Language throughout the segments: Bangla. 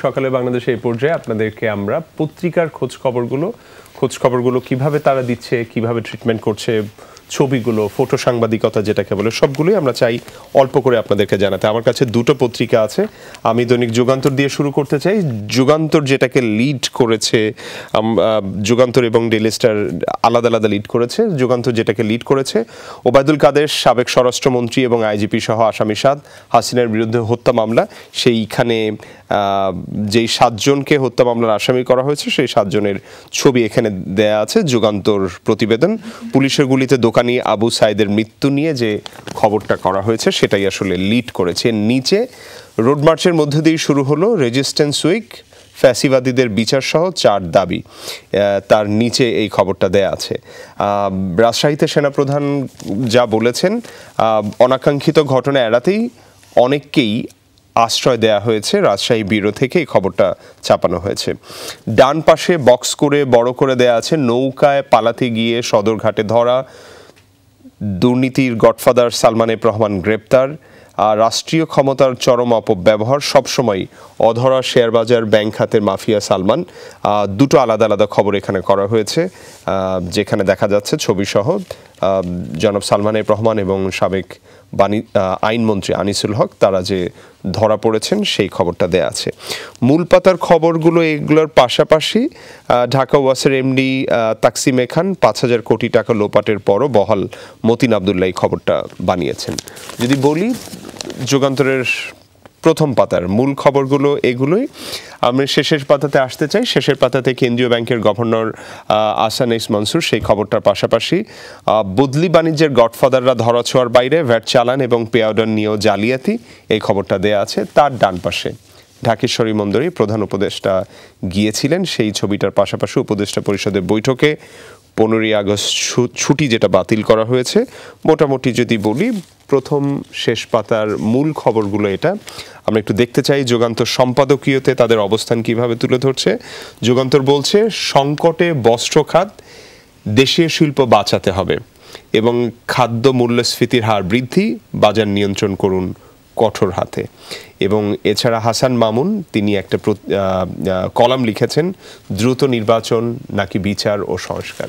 সকালে বাংলাদেশে এই পর্যায়ে আপনাদেরকে আমরা পত্রিকার খোঁজ খবরগুলো কিভাবে তারা দিচ্ছে, কিভাবে ট্রিটমেন্ট করছে, ছবিগুলো, ফটো সাংবাদিকতা যেটাকে বলে, সবগুলোই আমরা চাই অল্প করে আপনাদেরকে জানাতে। আমার কাছে দুটো পত্রিকা আছে, আমি দৈনিক যুগান্তর দিয়ে শুরু করতে চাই। যুগান্তর যেটাকে লিড করেছে, যুগান্তর এবং ডেইলি স্টার আলাদা আলাদা লিড করেছে। যুগান্তর যেটাকে লিড করেছে, ওবায়দুল কাদের সাবেক স্বরাষ্ট্রমন্ত্রী এবং আইজিপি সহ আসামি 7 হাসিনার বিরুদ্ধে হত্যা মামলা, সেইখানে যেই 7 জনকে হত্যা মামলার আসামি করা হয়েছে সেই 7 জনের ছবি এখানে দেয়া আছে। যুগান্তর প্রতিবেদন, পুলিশের গুলিতে দোকানি আবু সাইদের মৃত্যু নিয়ে যে খবরটা করা হয়েছে সেটাই আসলে লিড করেছে। নিচে রোড মার্চের মধ্যে দিয়ে শুরু হলো রেজিস্ট্যান্স উইক, ফ্যাসিবাদীদের বিচার সহ 4 দাবি, তার নিচে এই খবরটা দেয়া আছে। রাজশাহীতে সেনাপ্রধান যা বলেছেন, অনাকাঙ্ক্ষিত ঘটনা এড়াতেই অনেককেই আশ্রয় দেয়া হয়েছে, রাজশাহী ব্যুরো থেকে এই খবরটা ছাপানো হয়েছে। ডান পাশে বক্স করে বড় করে দেয়া আছে, নৌকায় পালাতে গিয়ে সদরঘাটে ধরা, দুর্নীতির গডফাদার সালমান এফ রহমান গ্রেপ্তার, রাষ্ট্রীয় ক্ষমতার চরম অপব্যবহার, সবসময় অধরা শেয়ারবাজার ব্যাংক খাতের মাফিয়া সালমান। দুটো আলাদা আলাদা খবর এখানে করা হয়েছে, যেখানে দেখা যাচ্ছে ছবিসহ জনাব সালমান এফ রহমান এবং সাবেক আইনমন্ত্রী আনিসুল হক তারা যে ধরা পড়েছেন সেই খবরটা দেয়া আছে। মূল পাতার খবরগুলো এগুলোর পাশাপাশি ঢাকা ওয়াসার এমডি তাকসিম খান 5,000 কোটি টাকা লোপাটের পরও বহাল মতিন আবদুল্লাহ এই খবরটা বানিয়েছেন। যদি বলি যুগান্তরের প্রথম পাতার মূল খবরগুলো এগুলোই। আমি শেষের পাতাতে আসতে চাই। শেষের পাতাতে কেন্দ্রীয় ব্যাংকের গভর্নর আহসান এইচ মনসুর সেই খবরটার পাশাপাশি বদলি বাণিজ্যের গডফাদাররা ধরাছোঁয়ার বাইরে, ভ্যাট চালান এবং পে অর্ডার নিয়েও জালিয়াতি, এই খবরটা দেয়া আছে। তার ডান পাশে ঢাকেশ্বরী মন্দিরে প্রধান উপদেষ্টা গিয়েছিলেন, সেই ছবিটার পাশাপাশি উপদেষ্টা পরিষদের বৈঠকে 15ই আগস্ট ছুটি যেটা বাতিল করা হয়েছে। মোটামুটি যদি বলি প্রথম শেষ পাতার মূল খবরগুলো এটা আমরা একটু দেখতে চাই। যুগান্তর সম্পাদকীয়তে তাদের অবস্থান কিভাবে তুলে ধরছে। যুগান্তর বলছে, সংকটে বস্ত্র খাত, দেশীয় শিল্প বাঁচাতে হবে এবং খাদ্য মূল্যস্ফীতির হার বৃদ্ধি, বাজার নিয়ন্ত্রণ করুন কঠোর হাতে। এবং এছাড়া হাসান মামুন তিনি একটা কলাম লিখেছেন, দ্রুত নির্বাচন নাকি বিচার ও সংস্কার।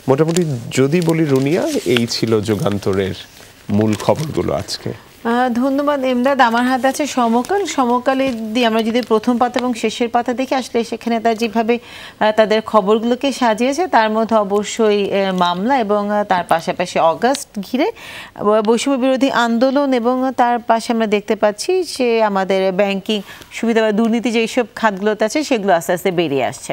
মোটামুটি যদি বলি রুনিয়া, এই ছিল যুগান্তরের মূল খবরগুলো আজকে। ধন্যবাদ এমদাদ। আমার হাতে আছে সমকালে দিয়ে আমরা যদি প্রথম পাতা এবং শেষের পাতা দেখি, আসলে সেখানে তার যেভাবে তাদের খবরগুলোকে সাজিয়েছে তার মধ্যে অবশ্যই মামলা এবং তার পাশাপাশি অগাস্ট ঘিরে বৈষম্য বিরোধী আন্দোলন, এবং তার পাশে আমরা দেখতে পাচ্ছি যে আমাদের ব্যাংকিং সুবিধা বা দুর্নীতি যেসব খাতগুলোতে আছে সেগুলো আস্তে আস্তে বেরিয়ে আসছে।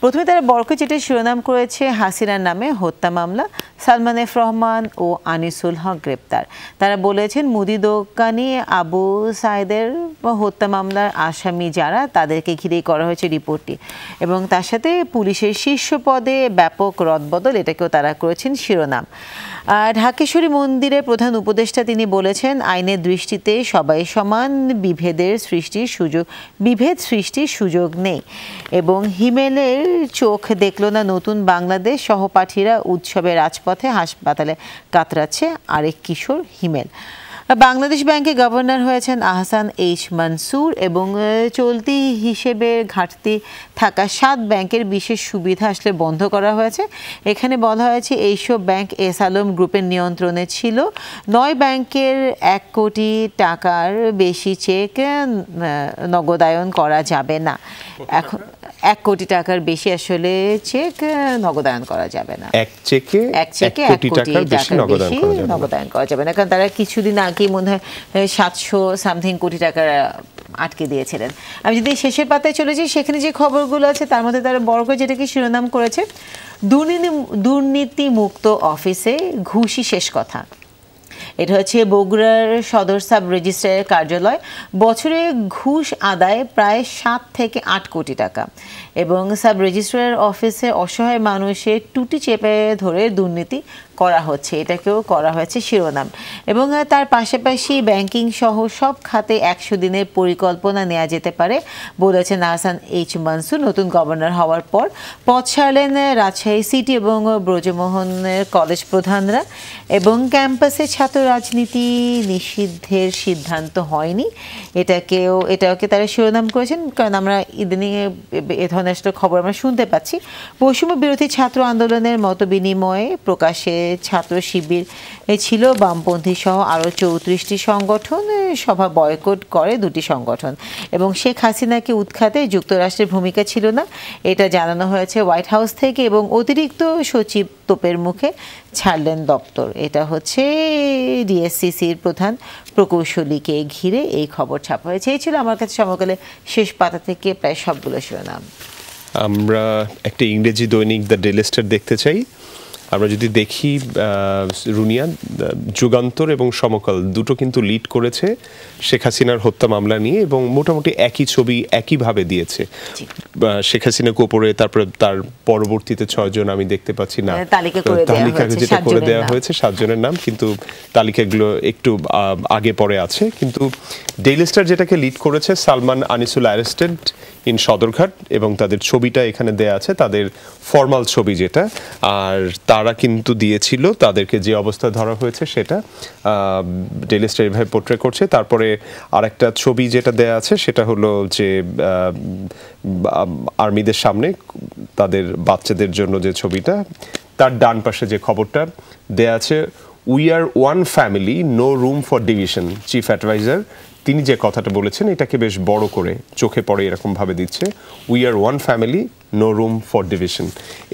প্রথমে তারা বরকত চিঠির শিরোনাম করেছে হাসিনার নামে হত্যা মামলা, সালমান এফ রহমান ও আনিসুল হক গ্রেপ্তার। তারা বলেছেন মুদি দোকানি আবু সাইদের হত্যা মামলার আসামি যারা, তাদেরকে ঘিরেই করা হয়েছে রিপোর্টটি, এবং তার সাথে পুলিশের শীর্ষ পদে ব্যাপক রদবদল, এটাকেও তারা করেছেন শিরোনাম। ঢাকেশ্বরী মন্দিরের প্রধান উপদেষ্টা তিনি বলেছেন, আইনের দৃষ্টিতে সবাই সমান, বিভেদ সৃষ্টির সুযোগ নেই। এবং হিমেলের চোখ দেখল না নতুন বাংলাদেশ, সহপাঠীরা উৎসবে রাজপথে, হাসপাতালে কাতরাচ্ছে আরেক কিশোর হিমেল। বাংলাদেশ ব্যাংকে গভর্নর হয়েছেন আহসান এইচ মনসুর, এবং চলতি হিসেবের ঘাটতি থাকা 7 ব্যাংকের বিশেষ সুবিধা আসলে বন্ধ করা হয়েছে। এখানে বলা হয়েছে এইসব ব্যাংক এস আলম গ্রুপের নিয়ন্ত্রণে ছিল। 9 ব্যাংকের 1 কোটি টাকার বেশি চেক নগদায়ন করা যাবে না। এখন 1 কোটি টাকার বেশি আসলে চেক নগদায়ন করা যাবে না। এক চেকে 1 কোটি টাকার বেশি নগদায়ন করা যাবে না, কারণ তারা কিছুদিন আগে মনে হয় 700 সামথিং কোটি টাকা আটকে দিয়েছিলেন। আমি যদি শেষের পাতায় চলে যাই, সেখানে যে খবরগুলো আছে তার মধ্যে তারা বড় করে যেটাকে শিরোনাম করেছে, দুর্নীতি মুক্ত অফিসে ঘুষই শেষ কথা। এটা হচ্ছে বগুড়ার সদর সাব রেজিস্ট্রারের কার্যালয়। বছরে ঘুষ আদায় প্রায় 7 থেকে 8 কোটি টাকা, এবং সাব রেজিস্ট্রারের অফিসে অসহায় মানুষের টুটি চেপে ধরে দুর্নীতি করা হচ্ছে, এটাকেও করা হয়েছে শিরোনাম। এবং তার পাশাপাশি ব্যাংকিং সহ সব খাতে 100 দিনের পরিকল্পনা নেওয়া যেতে পারে বলেছেন আহসান এইচ মানসুর। নতুন গভর্নর হওয়ার পর পদ ছাড়লেন রাজশাহী সিটি এবং ব্রজমোহনের কলেজ প্রধানরা। এবং ক্যাম্পাসে ছাত্র রাজনীতি নিষিদ্ধের সিদ্ধান্ত হয়নি, এটাকে তারা শিরোনাম করেছেন। কারণ আমরা ইদানিং এ ধরনের খবর আমরা শুনতে পাচ্ছি। বৈষম্য বিরোধী ছাত্র আন্দোলনের মত বিনিময়ে প্রকাশে ছাত্র শিবির ছিল, বামপন্থী সহ আরও 34টি সংগঠন সভা বয়কট করে 2টি সংগঠন। এবং শেখ হাসিনাকে উৎখাতে যুক্তরাষ্ট্রের ভূমিকা ছিল না, এটা জানানো হয়েছে হোয়াইট হাউস থেকে। এবং অতিরিক্ত সচিব তোপের মুখে ছাড়লেন দপ্তর। এটা হচ্ছে ডিএসসিসির প্রধান প্রকৌশলীকে ঘিরে এই খবর ছাপা হয়েছে। এই ছিল আমার কাছে সমকালে শেষ পাতা থেকে প্রায় সবগুলো শিরোনাম। আমরা একটা ইংরেজি দৈনিক দ্য ডেইলি স্টার দেখতে চাই। আমরা যদি দেখি রুনিয়া, যুগান্তর এবং সমকাল দুটো কিন্তু লিড করেছে শেখ হাসিনার হত্যা মামলা নিয়ে এবং মোটামুটি একই ছবি একইভাবে দিয়েছে। শেখ হাসিনাকে উপরে, তারপরে তার পরবর্তীতে 6 জন আমি দেখতে পাচ্ছি না, তালিকা যেটা করে দেওয়া হয়েছে 7 জনের নাম, কিন্তু তালিকাগুলো একটু আগে পরে আছে। কিন্তু ডেইলি স্টার যেটাকে লিড করেছে সালমান আনিসুল অ্যারেস্টেড ইন সদরঘাট, এবং তাদের ছবিটা এখানে দেয়া আছে, তাদের ফর্মাল ছবি যেটা। আর তারা কিন্তু দিয়েছিল তাদেরকে যে অবস্থা ধরা হয়েছে সেটা ডেইলি স্টার এভাবে পোর্ট্রে করছে। তারপরে আরেকটা ছবি যেটা দেয়া আছে সেটা হলো যে আর্মিদের সামনে তাদের বাচ্চাদের জন্য যে ছবিটা, তার ডান পাশে যে খবরটা দেয়া আছে, we are one family, no room for division. Chief adviser তিনি যে কথাটা বলেছেন এটাকে বেশ বড় করে চোখে পড়ে এরকম ভাবে দিচ্ছে, we are one family, no room for division.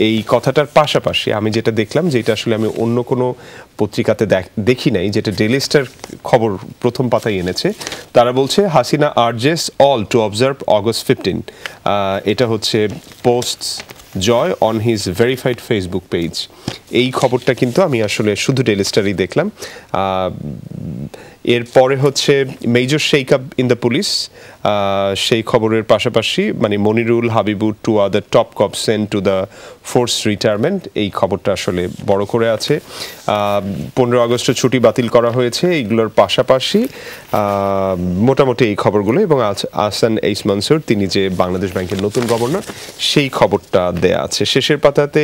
এই কথাটার পাশাপাশি আমি যেটা দেখলাম, যেটা আসলে আমি অন্য কোনো পত্রিকাতে দেখি নাই, যেটা ডেইলি স্টার খবর প্রথম পাতায় এনেছে, তারা বলছে Hasina urges all to observe August 15। এটা হচ্ছে posts Joy on his verified Facebook page. এই খবরটা কিন্তু আমি আসলে শুধু ডেইলি স্টারই দেখলাম। এরপরে হচ্ছে major shake up in the police, সেই খবরের পাশাপাশি মানে Monirul Habibur two other top cop sent to the force retirement, এই খবরটা আসলে বড় করে আছে। 15 আগস্টের ছুটি বাতিল করা হয়েছে, এইগুলোর পাশাপাশি মোটামুটি এই খবরগুলো। এবং আহসান এইচ মানসুর তিনি যে বাংলাদেশ ব্যাংকের নতুন গভর্নর, সেই খবরটা দেয়া আছে। শেষের পাতাতে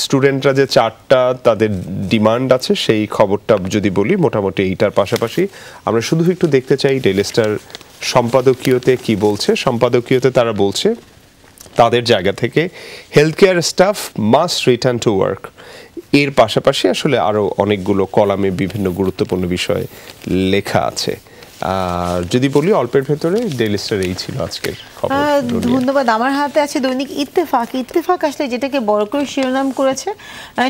স্টুডেন্টরা যে 4টা তাদের ডিমান্ড আছে সেই খবরটা যদি বলি, মোটামুটি এইটার পাশাপাশি আমরা শুধু একটু দেখতে চাই ডেইলি স্টার সম্পাদকীয়তে কি বলছে। সম্পাদকীয়তে তারা বলছে তাদের জায়গা থেকে health care staff must return to work. এর পাশাপাশি আসলে আরও অনেকগুলো কলামে বিভিন্ন গুরুত্বপূর্ণ বিষয় লেখা আছে। আর যদি বলি অল্পের ভেতরে ডেইলি স্টার এই ছিল আজকের খবর। ধন্যবাদ। আমার হাতে আছে দৈনিক ইত্তেফাক। ইত্তেফাক আসলে যেটাকে বড় করে শিরোনাম করেছে,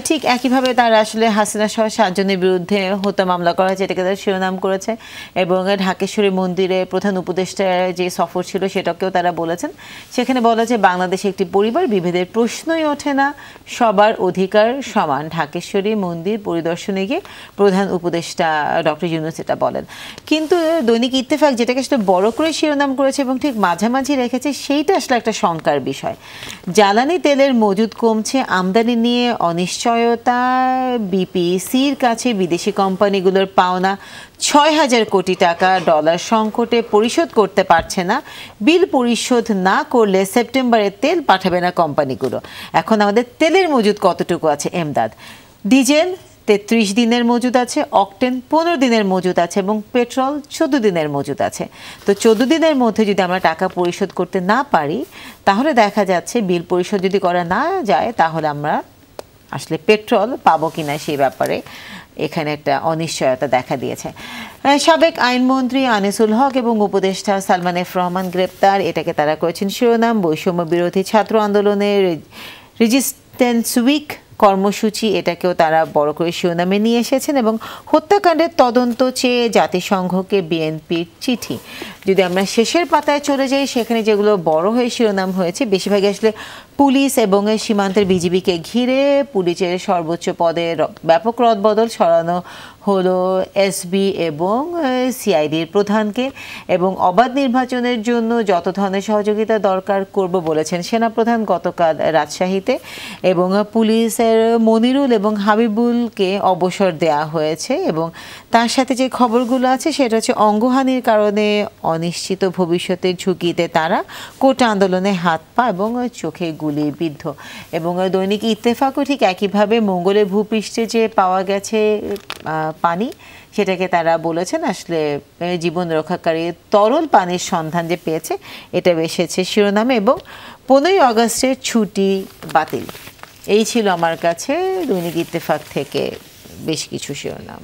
ঠিক একইভাবে তারা আসলে হাসিনা সহ 7 জনের বিরুদ্ধে হত্যা মামলা করা হয়েছে, এটাকে তারা শিরোনাম করেছে। এবং ঢাকেশ্বরী মন্দিরে প্রধান উপদেষ্টার যে সফর ছিল সেটাকেও তারা বলেছেন। সেখানে বলা যে বাংলাদেশে একটি পরিবার, বিভেদের প্রশ্নই ওঠে না, সবার অধিকার সমান। ঢাকেশ্বরী মন্দির পরিদর্শনে গিয়ে প্রধান উপদেষ্টা ডক্টর ইউনূস এটা বলেন। কিন্তু দৈনিক ইত্তেফাক যেটাকে আসলে বড় করে শিরোনাম করেছে এবং ঠিক মাঝামাঝি রেখেছে, সেইটা আসলে একটা শঙ্কার বিষয়। জ্বালানি তেলের মজুদ কমছে, আমদানি নিয়ে অনিশ্চয়তা, বিপিসির কাছে বিদেশি কোম্পানিগুলোর পাওনা 6,000 কোটি টাকা ডলার সংকটে পরিশোধ করতে পারছে না। বিল পরিশোধ না করলে সেপ্টেম্বরে তেল পাঠাবে না কোম্পানিগুলো। এখন আমাদের তেলের মজুদ কতটুকু আছে এমদাদ? ডিজেল 33 দিনের মজুদ আছে, অকটেন 15 দিনের মজুদ আছে এবং পেট্রোল 14 দিনের মজুদ আছে। তো 14 দিনের মধ্যে যদি আমরা টাকা পরিশোধ করতে না পারি, তাহলে দেখা যাচ্ছে বিল পরিশোধ যদি করা না যায়, তাহলে আমরা আসলে পেট্রোল পাবো কিনা সেই ব্যাপারে এখানে একটা অনিশ্চয়তা দেখা দিয়েছে। সাবেক আইনমন্ত্রী আনিসুল হক এবং উপদেষ্টা সালমান এফ রহমান গ্রেপ্তার, এটাকে তারা করেছেন শিরোনাম। বৈষম্য বিরোধী ছাত্র আন্দোলনের রেজিস্ট্যান্স উইক কর্মসূচি, এটাকেও তারা বড় করে শিরোনামে নিয়ে এসেছেন। এবং হত্যাকাণ্ডের তদন্ত চেয়ে জাতিসংঘকে বিএনপির চিঠি। যদি আমরা শেষের পাতায় চলে যাই, সেখানে যেগুলো বড় হয়ে শিরোনাম হয়েছে বেশিরভাগই আসলে পুলিশ এবং সীমান্তের বিজিবিকে ঘিরে পুলিশের সর্বোচ্চ পদে ব্যাপক রদবদল, সরানো হলো এসবি এবং সিআইডির প্রধানকে। এবং অবাধ নির্বাচনের জন্য যত ধরনের সহযোগিতা দরকার করব বলেছেন সেনাপ্রধান গতকাল রাজশাহীতে। এবং পুলিশ অফিসার মনিরুল এবং হাবিবুলকে অবসর দেওয়া হয়েছে এবং তার সাথে যে খবরগুলো আছে সেটা হচ্ছে অঙ্গহানির কারণে অনিশ্চিত ভবিষ্যতের ঝুঁকিতে তারা কোটা আন্দোলনে হাত পা এবং চোখে গুলি বিদ্ধ। এবং দৈনিক ইত্তেফাকও ঠিক একইভাবে মঙ্গলের ভূপৃষ্ঠে যে পাওয়া গেছে পানি, সেটাকে তারা বলেছেন আসলে জীবন রক্ষাকারী তরল পানির সন্ধান যে পেয়েছে এটা এসেছে শিরোনামে। এবং 15ই আগস্টের ছুটি বাতিল। এই ছিল আমার কাছে দৈনিক ইত্তেফাক থেকে বেশ কিছু শিরোনাম।